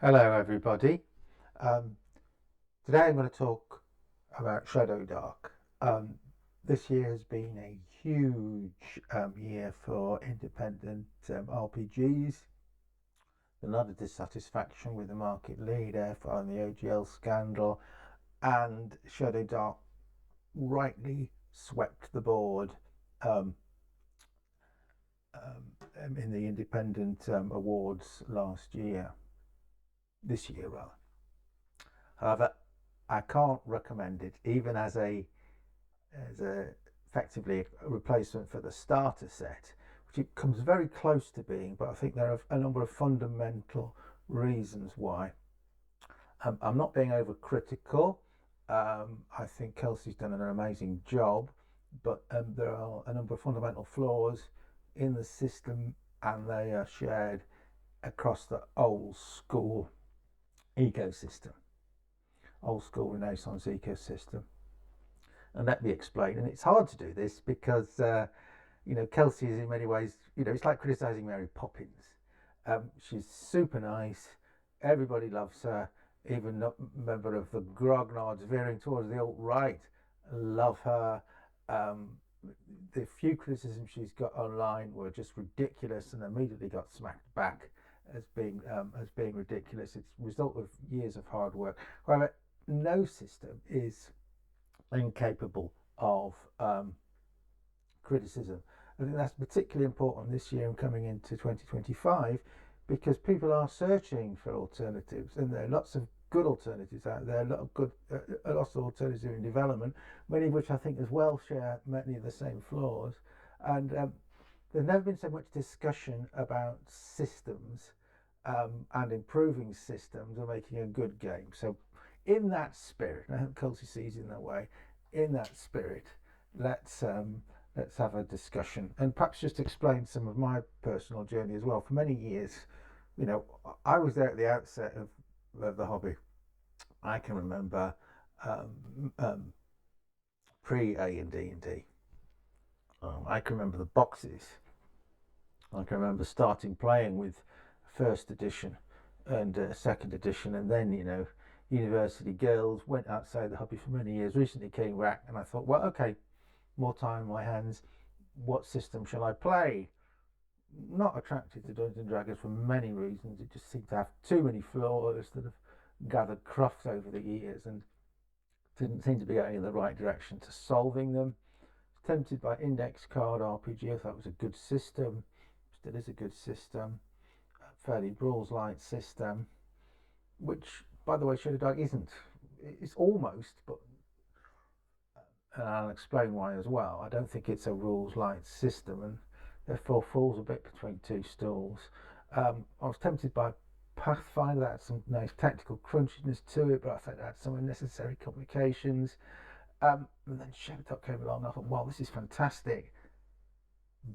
Hello everybody. Um, Today I'm going to talk about Shadowdark. This year has been a huge year for independent RPGs. A lot of dissatisfaction with the market leader following the OGL scandal, and Shadowdark rightly swept the board um, in the independent awards this year rather. However, I can't recommend it, even as a effectively a replacement for the starter set, which it comes very close to being. But I think there are a number of fundamental reasons why. I'm not being overcritical. I think Kelsey's done an amazing job, but there are a number of fundamental flaws in the system, and they are shared across the old school ecosystem, old school Renaissance ecosystem. And let me explain. And it's hard to do this because Kelsey is in many ways, it's like criticising Mary Poppins. She's super nice. Everybody loves her. Even a member of the grognards veering towards the alt right love her. Um, the few criticisms she's got online were just ridiculous, and immediately got smacked back as being ridiculous. It's a result of years of hard work. However, no system is incapable of criticism. I think that's particularly important this year and coming into 2025, because people are searching for alternatives, and there are lots of good alternatives out there, lots of alternatives in development, many of which I think as well share many of the same flaws. And there's never been so much discussion about systems and improving systems and making a good game. So, in that spirit, and I hope Kelsey sees it in that way, in that spirit, let's let's have a discussion and perhaps just explain some of my personal journey as well. For many years, I was there at the outset of the hobby. I can remember pre A and D and D. I can remember the boxes. I can remember starting playing with first edition and second edition, and then university girls, went outside the hobby for many years, recently came back, and I thought, well, okay, more time in my hands. What system shall I play? Not attracted to Dungeons and Dragons for many reasons. It just seemed to have too many flaws that have gathered cruft over the years and didn't seem to be going in the right direction to solving them. Tempted by index card RPG. I thought it was a good system. Still is a good system. A fairly rules light system, which, by the way, Shadowdark isn't. It's almost, but and I'll explain why as well. I don't think it's a rules light system, and therefore falls a bit between two stools. I was tempted by Pathfinder. That had some nice tactical crunchiness to it, but I think that had some unnecessary complications. And then Shadowdark came along, and I thought, well, this is fantastic.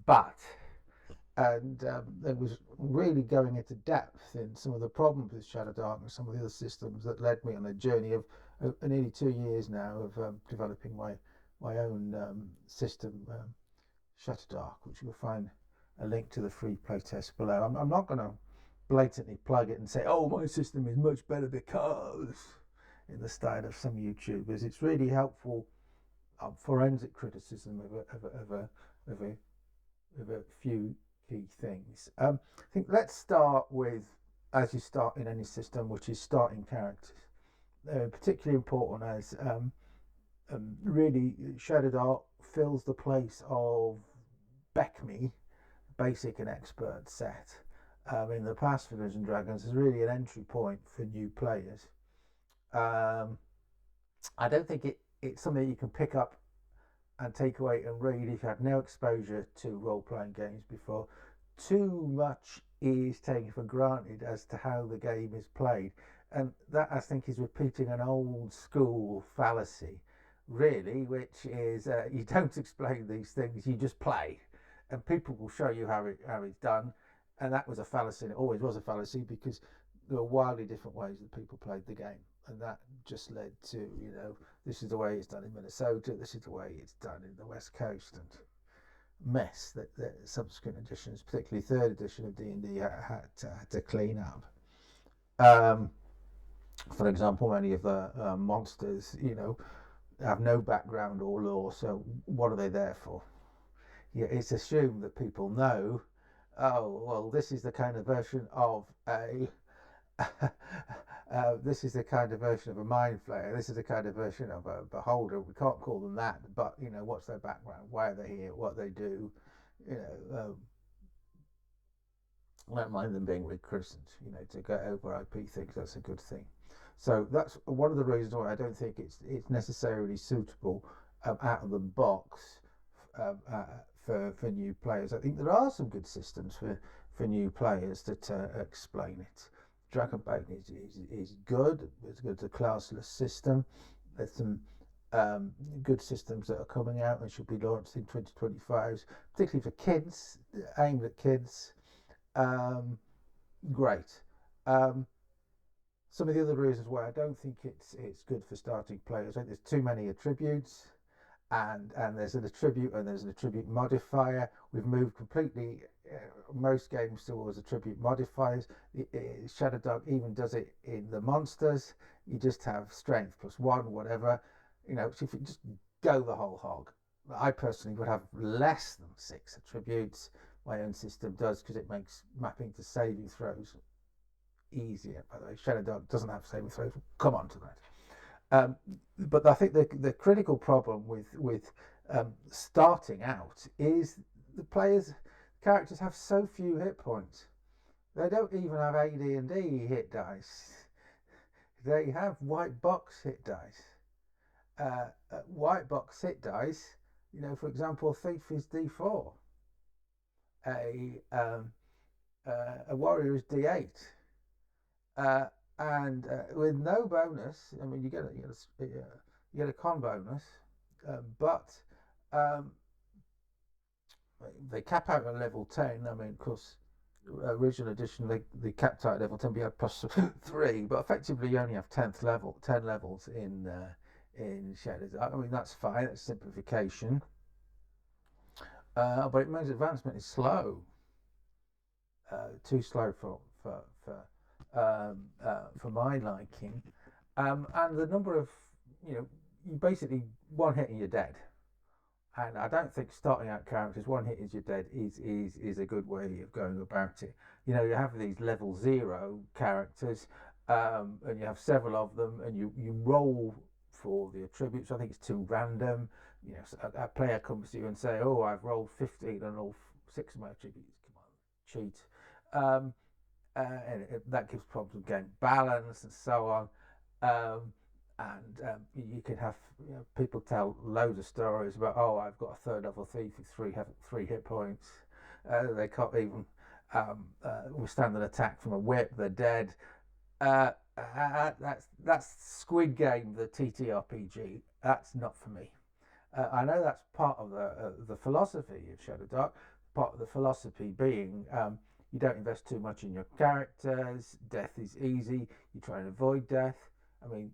But it was really going into depth in some of the problems with Shadowdark and some of the other systems that led me on a journey of nearly 2 years now of developing my own system, Shadowdark, which you'll find a link to the free playtest below. I'm not going to blatantly plug it and say, oh, my system is much better because, in the style of some YouTubers. It's really helpful forensic criticism of a few key things. I think let's start with, as you start in any system, which is starting characters. They're particularly important as really Shadowdark fills the place of BECMI, basic and expert set. In the past for Dungeons and Dragons is really an entry point for new players. I don't think it's something you can pick up and take away and read if you had no exposure to role-playing games before. Too much is taken for granted as to how the game is played, and that, I think, is repeating an old school fallacy, really, which is you don't explain these things, you just play, and people will show you how it's done. And that was a fallacy, and it always was a fallacy, because there were wildly different ways that people played the game, and that just led to, this is the way it's done in Minnesota, this is the way it's done in the West Coast, and mess that subsequent editions, particularly third edition of D&D, had to clean up. Um, for example, many of the monsters, have no background or lore, so what are they there for? Yeah, it's assumed that people know. Oh well, this is the kind of version of a this is the kind of version of a mind flayer. This is the kind of version of a beholder. We can't call them that, but what's their background? Why are they here? What they do? You know, I don't mind them being rechristened. To get over IP things, that's a good thing. So that's one of the reasons why I don't think it's necessarily suitable out of the box for new players. I think there are some good systems for new players that explain it. Dragonbane is good. It's good as a classless system. There's some good systems that are coming out and should be launched in 2025, particularly for kids, aimed at kids. Great. Um, some of the other reasons why I don't think it's good for starting players. I think there's too many attributes, and there's an attribute and there's an attribute modifier. We've moved completely most games towards attribute modifiers. Shadowdark even does it in the monsters. You just have strength +1, whatever. So if you just go the whole hog. I personally would have less than 6 attributes. My own system does, because it makes mapping to saving throws easier. By the way, Shadowdark doesn't have saving throws. We'll come on to that. But I think the critical problem with starting out is the characters have so few hit points. They don't even have AD&D hit dice. They have white box hit dice. White box hit dice, for example, Thief is D4. A warrior is D8. And with no bonus, I mean, you get a con bonus, but they cap out at level 10. I mean, of course, original edition they capped out at level 10, but you had +3. But effectively, you only have 10 levels in Shadows. I mean, that's fine. That's simplification. But it means advancement is slow. Too slow for my liking. And the number of, you basically one hit and you're dead. And I don't think starting out characters, one hit is you're dead, is a good way of going about it. You have these level 0 characters, and you have several of them, and you roll for the attributes. I think it's too random. So a player comes to you and say, "Oh, I've rolled 15 on all 6 of my attributes." Come on, cheat. And that gives problems with game balance and so on. And you can have people tell loads of stories about, oh, I've got a 3rd level thief with 3 hit points. They can't even withstand an attack from a whip. They're dead. That's Squid Game, the TTRPG. That's not for me. I know that's part of the philosophy of Shadowdark. Part of the philosophy being you don't invest too much in your characters. Death is easy. You try and avoid death. I mean,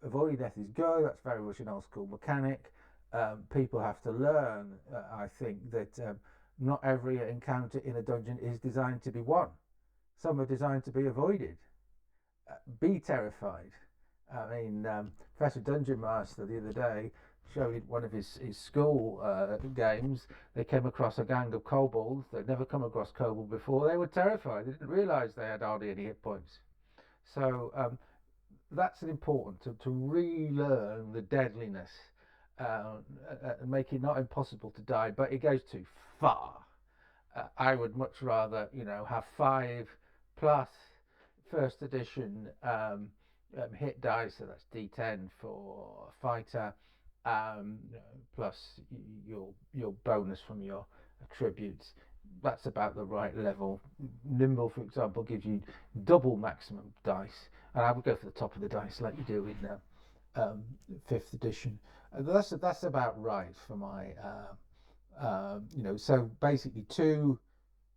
avoiding death is good. That's very much an old school mechanic. People have to learn, I think, that not every encounter in a dungeon is designed to be won. Some are designed to be avoided. Be terrified. I mean, Professor Dungeon Master the other day showed one of his school games. They came across a gang of kobolds. They'd never come across kobolds before. They were terrified. They didn't realise they had hardly any hit points. So that's important, to relearn the deadliness and make it not impossible to die, but it goes too far. I would much rather, have 5 plus 1st edition hit dice, so that's D10 for a fighter, plus your bonus from your attributes. That's about the right level. Nimble, for example, gives you double maximum dice, and I would go for the top of the dice like you do in 5th edition. That's about right for my. So basically 2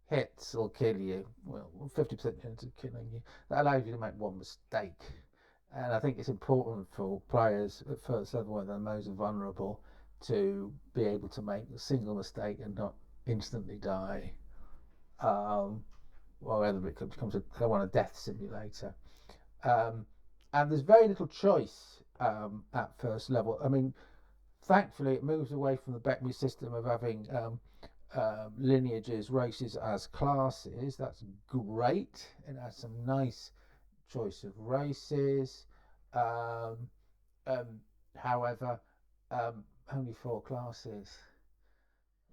hits will kill you. Well, 50% chance of killing you. That allows you to make 1 mistake. And I think it's important for players at first level, when they're most vulnerable, to be able to make a single mistake and not instantly die. Or whether it becomes a death simulator. And there's very little choice at first level. I mean, thankfully, it moves away from the Beckme system of having lineages, races as classes. That's great. It has some nice choice of races. Um, However, only 4 classes.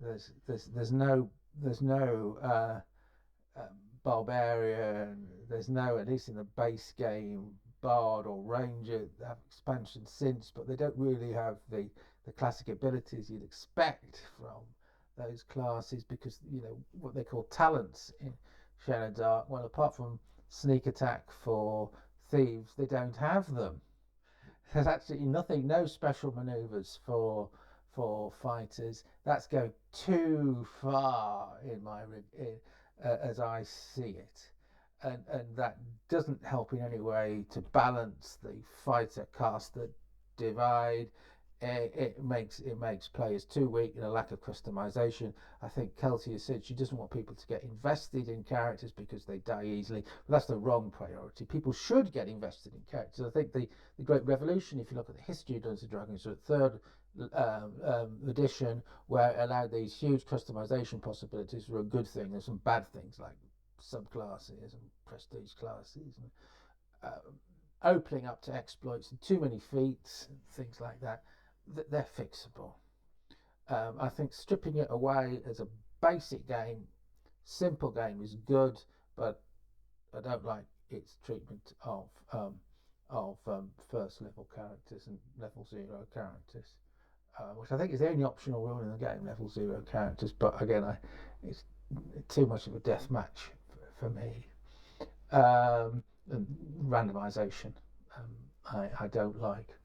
There's no barbarian. There's no, at least in the base game, bard or ranger. They have expansion since, but they don't really have the classic abilities you'd expect from those classes, because what they call talents in Shadowdark. Well, apart from sneak attack for thieves, they don't have them. There's absolutely nothing, no special maneuvers for fighters. That's going too far as I see it, and that doesn't help in any way to balance the fighter caster divide. It makes players too weak and a lack of customization. I think Kelty has said she doesn't want people to get invested in characters because they die easily. But that's the wrong priority. People should get invested in characters. I think the Great Revolution, if you look at the history of Dungeons and Dragons, the third edition, where it allowed these huge customization possibilities, were a good thing. There's some bad things like subclasses and prestige classes and opening up to exploits and too many feats and things like that. They're fixable. I think stripping it away as a basic game, simple game, is good, but I don't like its treatment of first level characters and level 0 characters, which I think is the only optional rule in the game, level 0 characters. But again, it's too much of a death match for me. And randomization, I don't like.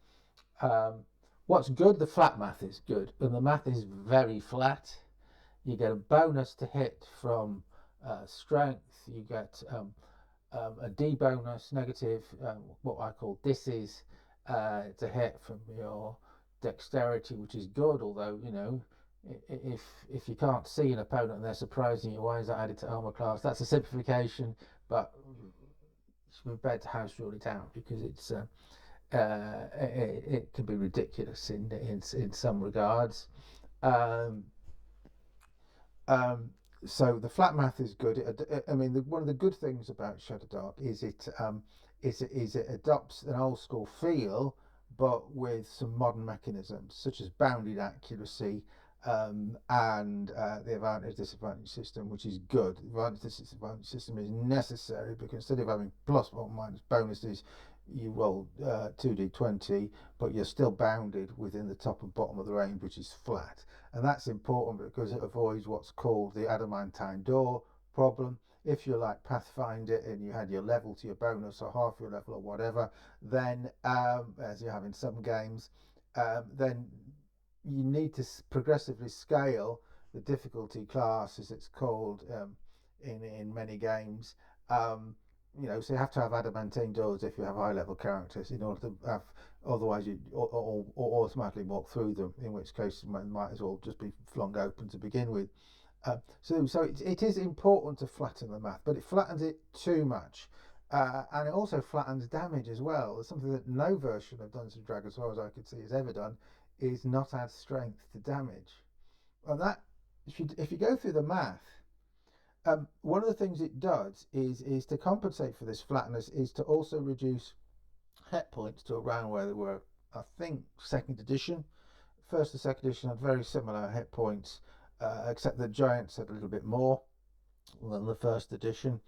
What's good? The flat math is good, and the math is very flat. You get a bonus to hit from strength. You get a D bonus negative, what I call disses, to hit from your dexterity, which is good. Although if you can't see an opponent and they're surprising you, why is that added to armor class? That's a simplification, but we're better to house rule it out, because it can be ridiculous in some regards. So the flat math is good. I mean, one of the good things about Shadowdark is it adopts an old school feel, but with some modern mechanisms such as bounded accuracy, and the advantage disadvantage system, which is good. The advantage disadvantage system is necessary, because instead of having plus or minus bonuses, you roll 2d20, but you're still bounded within the top and bottom of the range, which is flat. And that's important because it avoids what's called the adamantine door problem. If you're like Pathfinder and you had your level to your bonus, or half your level or whatever, then as you have in some games, then you need to progressively scale the difficulty class, as it's called, in many games. So you have to have adamantine doors if you have high level characters, in order to have, otherwise you or automatically walk through them, in which case it might as well just be flung open to begin with. So it is important to flatten the math, but it flattens it too much. And it also flattens damage as well. It's something that no version of Dungeons and Dragons, as far as I could see, has ever done, is not add strength to damage. And that, if you go through the math, one of the things it does is to compensate for this flatness, is to also reduce hit points to around where they were, I think, second edition. First and second edition had very similar hit points, except the giants had a little bit more than the first edition.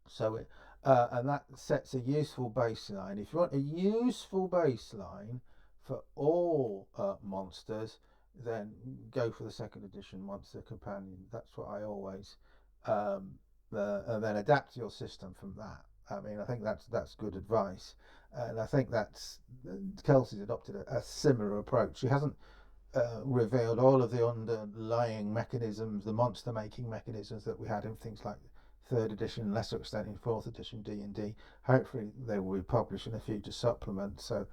So and that sets a useful baseline. If you want a useful baseline for all monsters, then go for the second edition monster companion. That's what I always and then adapt your system from that. I mean, I think that's good advice, and I think that's Kelsey's adopted a similar approach. She hasn't revealed all of the underlying mechanisms, the monster making mechanisms that we had in things like third edition, lesser extent in fourth edition D&D. Hopefully they will be published in a future supplement, so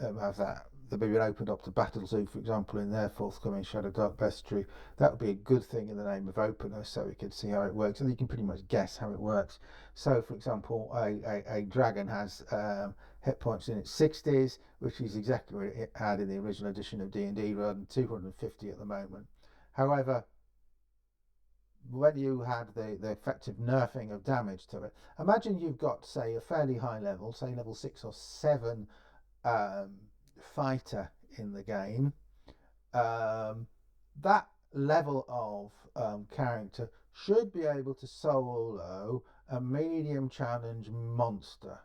have they've been opened up to Battle Zoo, for example, in their forthcoming Shadowdark bestiary. That would be a good thing in the name of openness, so we could see how it works, and you can pretty much guess how it works. So, for example, a dragon has hit points in its 60s, which is exactly what it had in the original edition of D&D, rather than 250 at the moment. However, when you had the effective nerfing of damage to it, imagine you've got, say, a fairly high level, say level 6 or 7 fighter in the game. That level of character should be able to solo a medium challenge monster.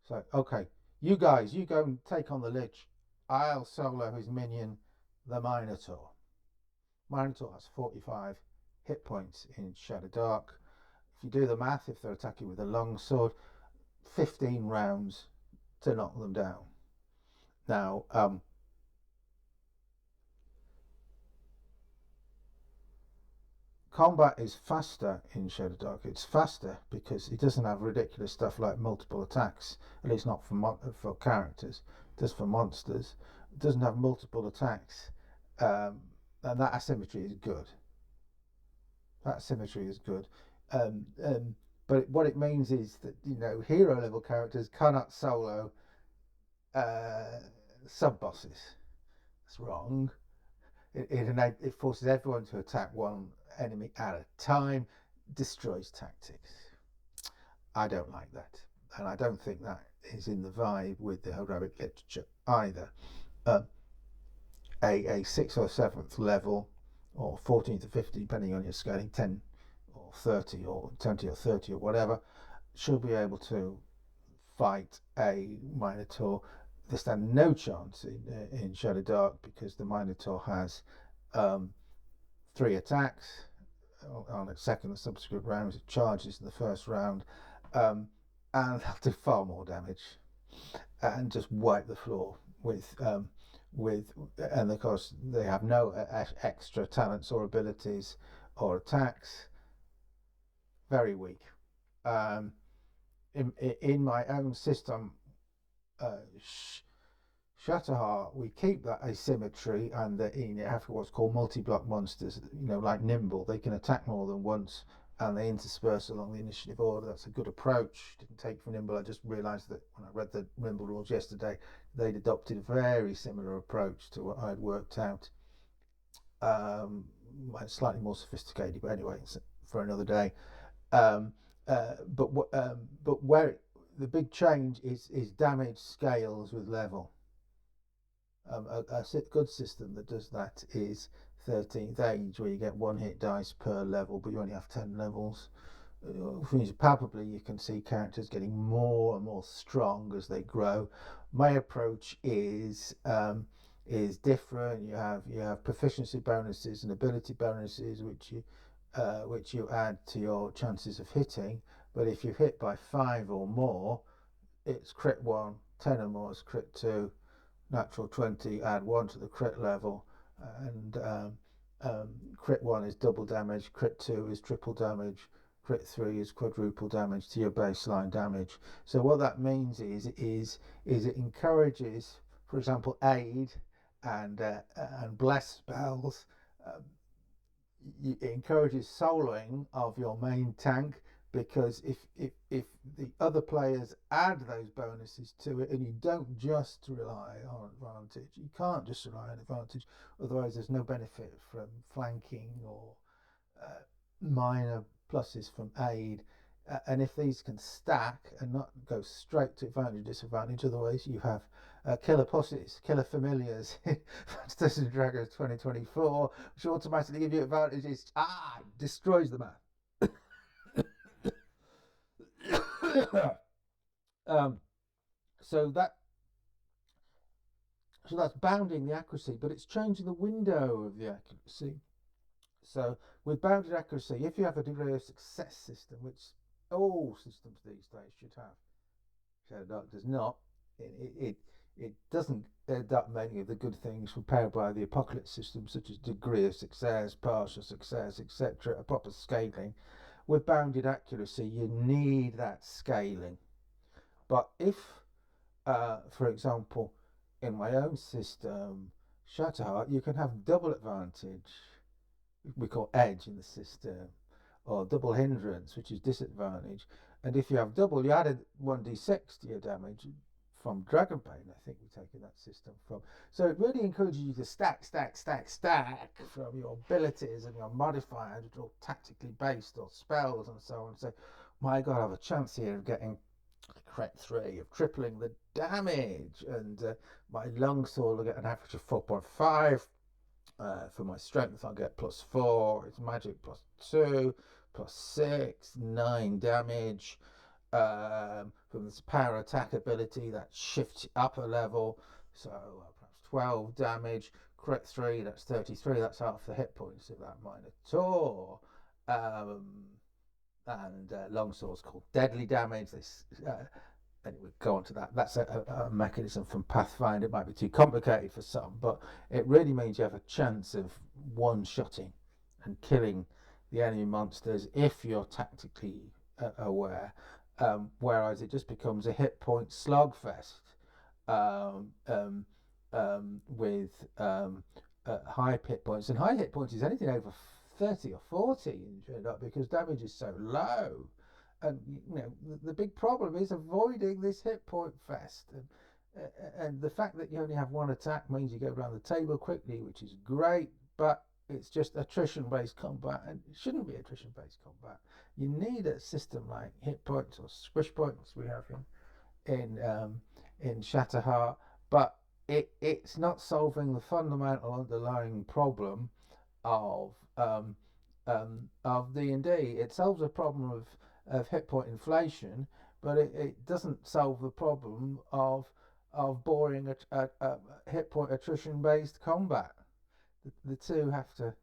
So, okay, you guys, you go and take on the Lich. I'll solo his minion, the Minotaur. Minotaur has 45 hit points in Shadowdark. If you do the math, if they're attacking with a longsword, 15 rounds to knock them down. Now, combat is faster in Shadowdark. It's faster because it doesn't have ridiculous stuff like multiple attacks, at least not for characters. It does for monsters. It doesn't have multiple attacks, and that asymmetry is good. That symmetry is good. But what it means is that, you know, hero level characters cannot solo sub bosses. That's wrong. It forces everyone to attack one enemy at a time, destroys tactics. I don't like that, and I don't think that is in the vibe with the heroic literature either. A 6th or 7th level, or 14th or 15th, depending on your scaling, 10 or 30 or 20 or 30 or whatever, should be able to fight a Minotaur. They stand no chance in Shadowdark because the Minotaur has 3 attacks on its second and subsequent rounds. It charges in the first round, and they'll do far more damage and just wipe the floor with and of course they have no extra talents or abilities or attacks. Very weak. In my own system, Shadowheart, we keep that asymmetry, and you have what's called multi-block monsters. You know, like Nimble, they can attack more than once, and they intersperse along the initiative order. That's a good approach. Didn't take from Nimble. I just realised that when I read the Nimble rules yesterday, they'd adopted a very similar approach to what I'd worked out. Slightly more sophisticated, but anyway, it's for another day. But where the big change is damage scales with level. A good system that does that is 13th Age, where you get 1 hit dice per level, but you only have 10 levels. Which means palpably you can see characters getting more and more strong as they grow. My approach is different. You have proficiency bonuses and ability bonuses, which you add to your chances of hitting. But if you hit by 5 or more, it's crit 1. 10 or more is crit 2. Natural 20, add 1 to the crit level, and crit 1 is double damage, crit 2 is triple damage, crit 3 is quadruple damage to your baseline damage. So what that means is it encourages, for example, aid and bless spells. It encourages soloing of your main tank, because if the other players add those bonuses to it, and you don't just rely on advantage, you can't just rely on advantage, otherwise there's no benefit from flanking or minor pluses from aid. And if these can stack and not go straight to advantage disadvantage, otherwise you have killer posses, killer familiars, Dungeons and Dragons 2024, which automatically give you advantages. Destroys the map. So that's bounding the accuracy, but it's changing the window of the accuracy. So with bounded accuracy, if you have a degree of success system, which all systems these days should have, Shadowdark does not. It doesn't adopt many of the good things prepared by the Apocalypse system, such as degree of success, partial success, etc., a proper scaling. With bounded accuracy, you need that scaling. But if, for example, in my own system, Shadowdark, you can have double advantage, we call edge in the system, or double hindrance, which is disadvantage. And if you have double, you added 1d6 to your damage from Dragonbane, I think we're taking that system from. So it really encourages you to stack from your abilities and your modifiers, which are all tactically based, or spells and so on. So, my God, I have a chance here of getting crit 3, of tripling the damage, and my longsword will get an average of 4.5. For my strength, I'll get +4. It's magic +2, +6, 9 damage. From this power attack ability, that shifts up a level, so perhaps 12 damage. Crit 3, that's 33. That's half the hit points of that Minotaur. And longsword's called deadly damage. This anyway, go on to that. That's a mechanism from Pathfinder. It might be too complicated for some, but it really means you have a chance of one-shotting and killing the enemy monsters if you're tactically aware. Whereas it just becomes a hit point slogfest with high hit points. And high hit points is anything over 30 or 40 because damage is so low. And the big problem is avoiding this hit point fest, and the fact that you only have one attack means you go around the table quickly, which is great, but it's just attrition based combat, and it shouldn't be attrition based combat. You need a system like hit points or squish points we have in Shatterheart, but it's not solving the fundamental underlying problem of D&D. It solves a problem of hit point inflation, but it doesn't solve the problem of boring hit point attrition based combat. The two have to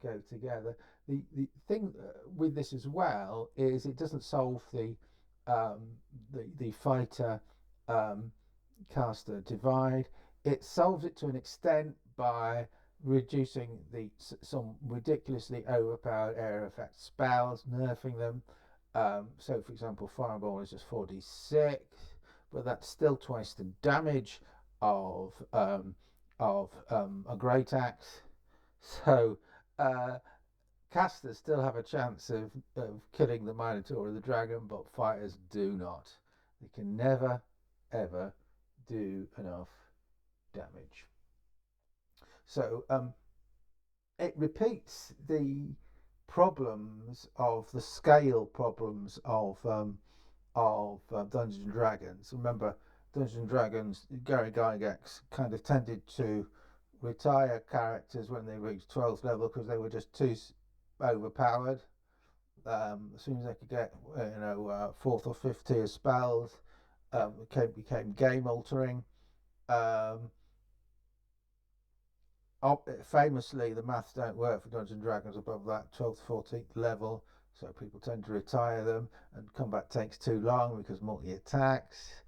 go together. The thing with this as well is it doesn't solve the fighter caster divide. It solves it to an extent by reducing some ridiculously overpowered area effect spells, nerfing them. So, for example, Fireball is just 4d6, but that's still twice the damage of a Great Axe. So, casters still have a chance of killing the Minotaur or the Dragon, but fighters do not. They can never, ever do enough damage. So it repeats the problems of the scale problems of Dungeons and Dragons. Remember, Dungeons and Dragons, Gary Gygax kind of tended to retire characters when they reached 12th level because they were just too overpowered. As soon as they could get 4th or 5th tier spells, became game altering. Famously, the maths don't work for Dungeons and Dragons above that 12th, 14th level, so people tend to retire them, and combat takes too long because multi-attacks.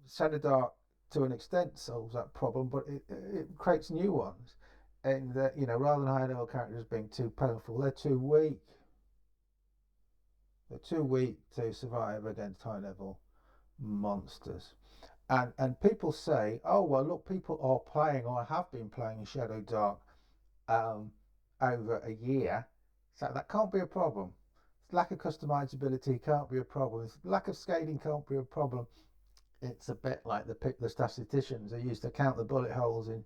Shadowdark, to an extent, solves that problem, but it creates new ones. And rather than high-level characters being too powerful, they're too weak. They're too weak to survive against high-level monsters. And people say, oh, well, look, people are playing or have been playing Shadowdark over a year, so that can't be a problem. Lack of customizability can't be a problem. Lack of scaling can't be a problem. It's a bit like the statisticians who used to count the bullet holes in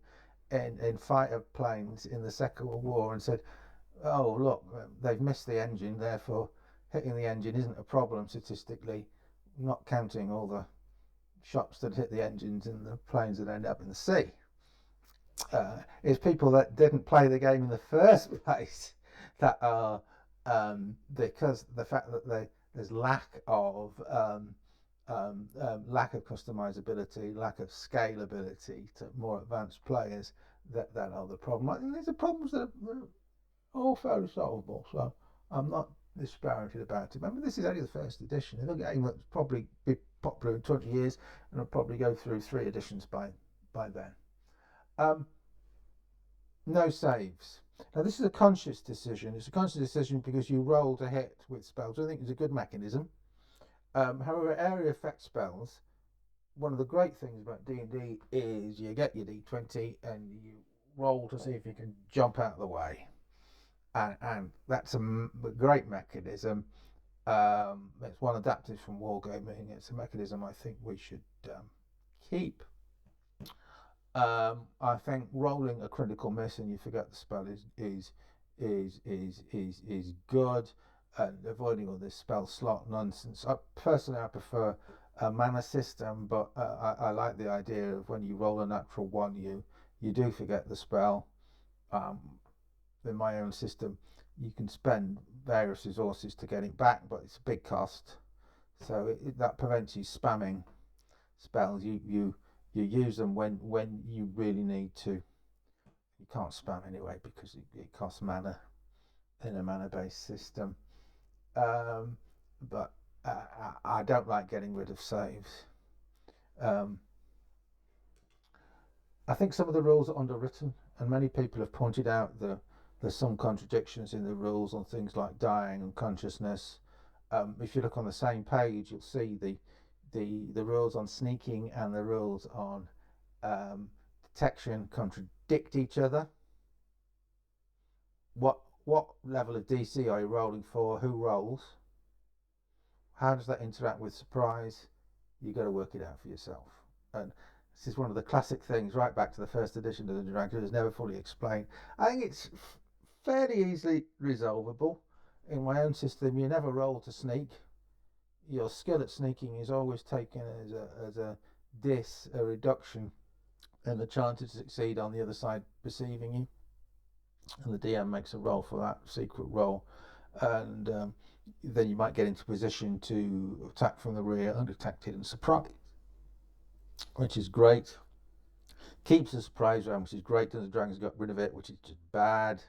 fighter planes in the Second World War and said, oh, look, they've missed the engine, therefore hitting the engine isn't a problem statistically, not counting all the shots that hit the engines and the planes that end up in the sea. It's people that didn't play the game in the first place that are because the fact that there's lack of customizability, lack of scalability to more advanced players that are the problem. I think these are problems that are all fairly solvable, so I'm not dispirited about it. Remember, this is only the first edition. It's a game that's probably be popular in 20 years, and I'll probably go through 3 editions by then. No saves. Now, this is a conscious decision. It's a conscious decision because you roll to hit with spells. I think it's a good mechanism. However, area effect spells one of the great things about D&D is you get your D20 and you roll to see if you can jump out of the way, and that's a great mechanism. It's one adapted from wargaming. It's a mechanism I think we should keep. I think rolling a critical miss and you forget the spell is good, and avoiding all this spell slot nonsense. Personally, I prefer a mana system, but I like the idea of when you roll a natural one, you do forget the spell. Um, in my own system, you can spend various resources to get it back, but it's a big cost. So that prevents you spamming spells. You use them when you really need to. You can't spam anyway because it costs mana in a mana based system. Um, but I don't like getting rid of saves. Um, I think some of the rules are underwritten, and many people have pointed out there's some contradictions in the rules on things like dying and consciousness. If you look on the same page, you'll see the rules on sneaking and the rules on detection contradict each other. What level of DC are you rolling for? Who rolls? How does that interact with surprise? You got to work it out for yourself. And this is one of the classic things, right back to the first edition of the Dragons, is never fully explained. I think it's fairly easily resolvable. In my own system, you never roll to sneak. Your skill at sneaking is always taken as a a reduction in the chance to succeed on the other side perceiving you. And the DM makes a roll for that secret roll. And then you might get into position to attack from the rear undetected and surprised, which is great. Keeps the surprise round, which is great. Dungeons and Dragons got rid of it, which is just bad.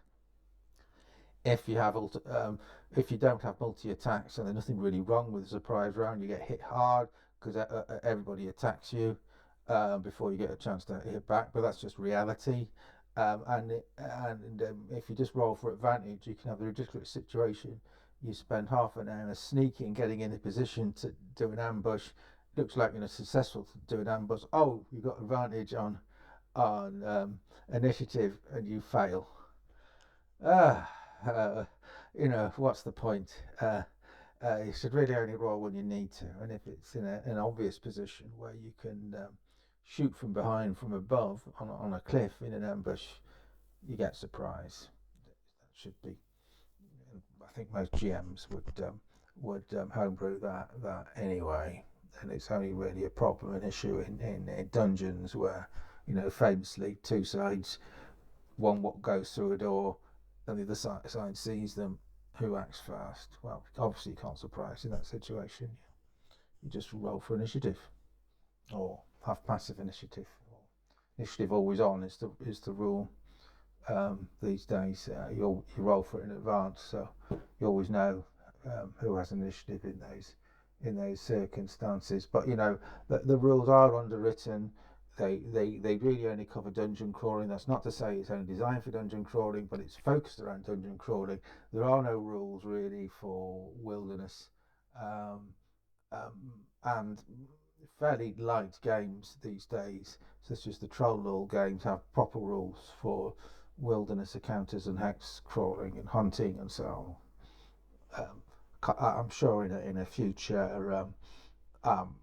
If you have if you don't have multi attacks and there's nothing really wrong with the surprise round, you get hit hard because everybody attacks you before you get a chance to hit back. But that's just reality. And if you just roll for advantage, you can have the ridiculous situation. You spend half an hour sneaking, getting in a position to do an ambush. Looks like you're successful to do an ambush. Oh, you got advantage on initiative, and you fail. Ah, what's the point? You should really only roll when you need to, and if it's in an obvious position where you can shoot from behind, from above, on a cliff in an ambush, you get surprise. That should be. I think most GMs would homebrew that anyway, and it's only really a problem, an issue in dungeons where, famously two sides, one what goes through a door, and the other side sees them. Who acts first? Well, obviously you can't surprise in that situation. You just roll for initiative, or have passive initiative. Initiative always on is the rule these days. You roll for it in advance, so you always know who has initiative in those circumstances. But the rules are underwritten. They really only cover dungeon crawling. That's not to say it's only designed for dungeon crawling, but it's focused around dungeon crawling. There are no rules really for wilderness, um, and fairly light games these days, such as the Troll Lore games, have proper rules for wilderness encounters and hex crawling and hunting and so on. I'm sure in a future um, um,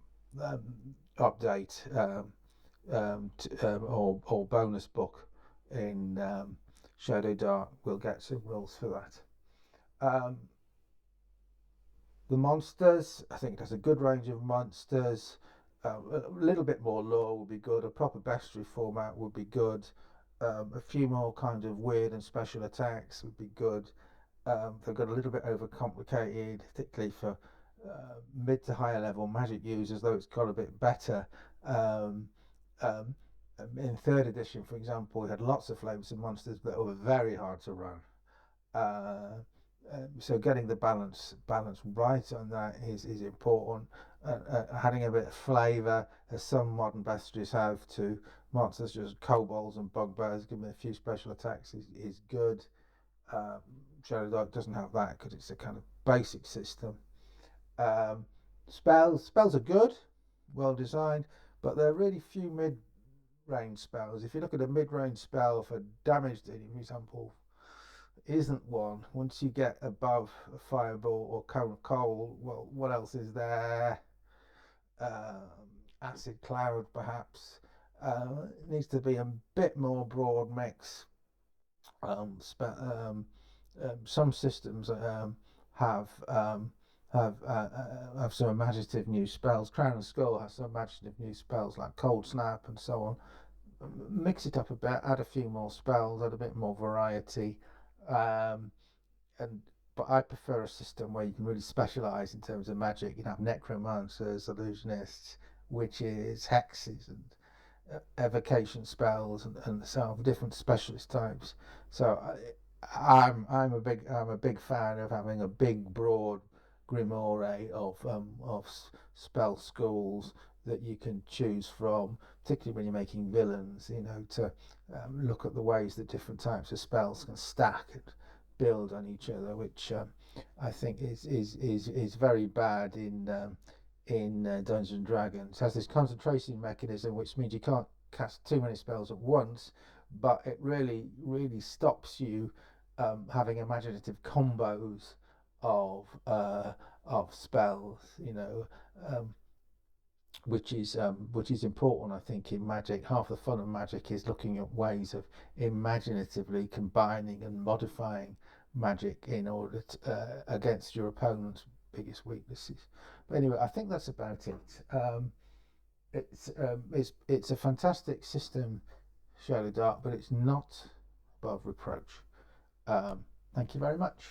update or bonus book in Shadowdark, we'll get some rules for that. The monsters, I think it has a good range of monsters. A little bit more lore would be good. A proper bestiary format would be good. A few more kind of weird and special attacks would be good. They've got a little bit overcomplicated, particularly for mid to higher level magic users, though it's got a bit better. Um, um, in third edition, for example, we had lots of flavors and monsters that were very hard to run. Uh, so getting the balance right on that is important. Adding a bit of flavour, as some modern bestiaries have, to monsters just kobolds and bugbears, give them a few special attacks is good. Shadowdark doesn't have that because it's a kind of basic system. Um, spells are good, well designed, but there are really few mid-range spells. If you look at a mid-range spell for damage dealing, for example, isn't one. Once you get above a fireball or cone of cold, well, what else is there? Acid cloud, perhaps. It needs to be a bit more broad mix. Some systems have have some imaginative new spells. Crown and Skull has some imaginative new spells like Cold Snap and so on. Mix it up a bit, add a few more spells, add a bit more variety, um, and but I prefer a system where you can really specialize in terms of magic. You can have necromancers, illusionists, witches, hexes, and evocation spells, and so on, different specialist types. So I'm a big fan of having a big broad grimoire of spell schools that you can choose from, particularly when you're making villains. You know, to look at the ways that different types of spells can stack and build on each other, which I think is very bad in Dungeons and Dragons. It has this concentration mechanism, which means you can't cast too many spells at once, but it really stops you having imaginative combos of spells. You know, um, which is important, I think, in Magic. Half the fun of Magic is looking at ways of imaginatively combining and modifying Magic in order to, against your opponent's biggest weaknesses. But anyway, I think that's about it. It's a fantastic system, Shadowdark, but it's not above reproach. Thank you very much.